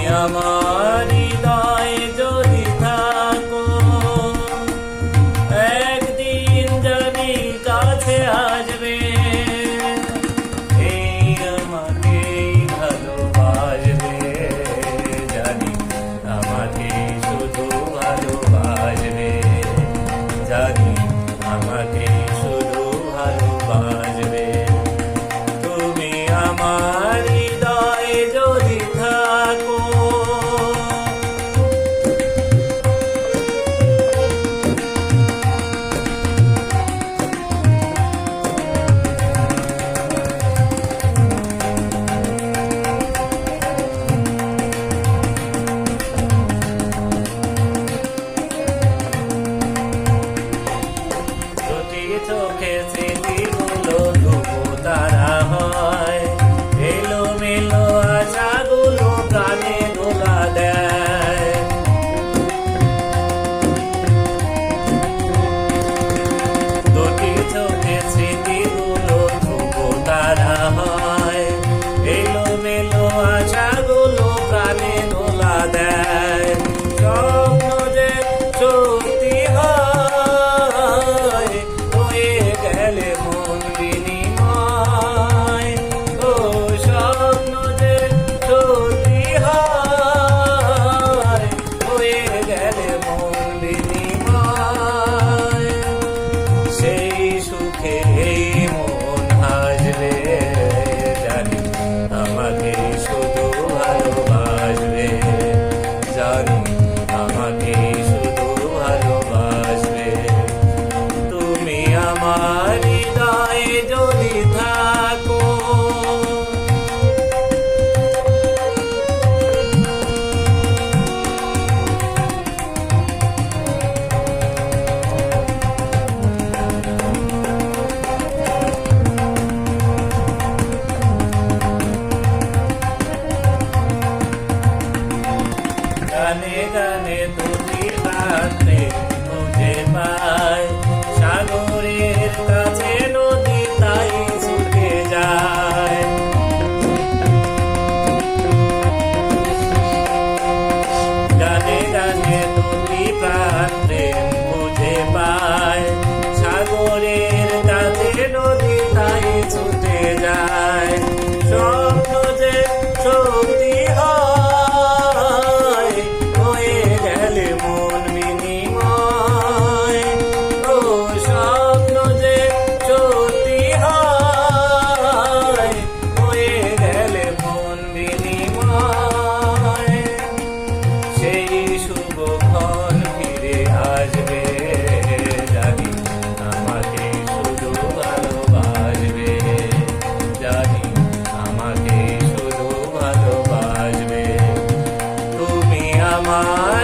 আমার হৃদয়ে যদি থাকো, একদিন জানি কাছে আসবে, এই আমাকেই ভালোবাসবে, জানি আমাকে শুধু ভালোবাসবে, জানি আমাকে শুধু ভালোবাসবে। তুমি আমার হৃদয়ে যদি থাকো, চোখে স্মৃতিগুলো ধুপো তারা হয়, এলো মেলো আশাগুলো প্রাণে দোলা দেয়। দুটি চোখে স্মৃতিগুলো ধুপো তারা হয়, এলো মেলো আশাগুলো প্রাণে দোলা দেয়। স্বপ্ন যে সত্যি হয়, গেলে মন বিনিময়, ও স্বপ্ন যে সত্যি হয়, হয়ে গেলে মন বিনিময়, সেই সুখে এই মন হাসবে, জানি আমাকে শুধু ভালোবাসবে, জানি আমাকে শুধু ভালোবাসবে। তুমি আমার হৃদয়ে যদি থাকো, গানে গানে তুমি রাত্রে খুঁজে পাই, সাগরের কাছে নদী তাই ছুটে যায়। গানে গানে তুমি রাত্রে খুঁজে পাই, সাগরের কাছে নদী তাই ছুটে যায়। স্বপ্ন যে সত্যি হয়, হয়ে গেলে মন বিনিময়, ও স্বপ্ন যে সত্যি হয়, হয়ে গেলে মন বিনিময়, সেই শুভক্ষণ ফিরে আসবে, জানি আমাকে শুধু ভালোবাসবে, জানি আমাকে শুধু ভালোবাসবে। তুমি আমার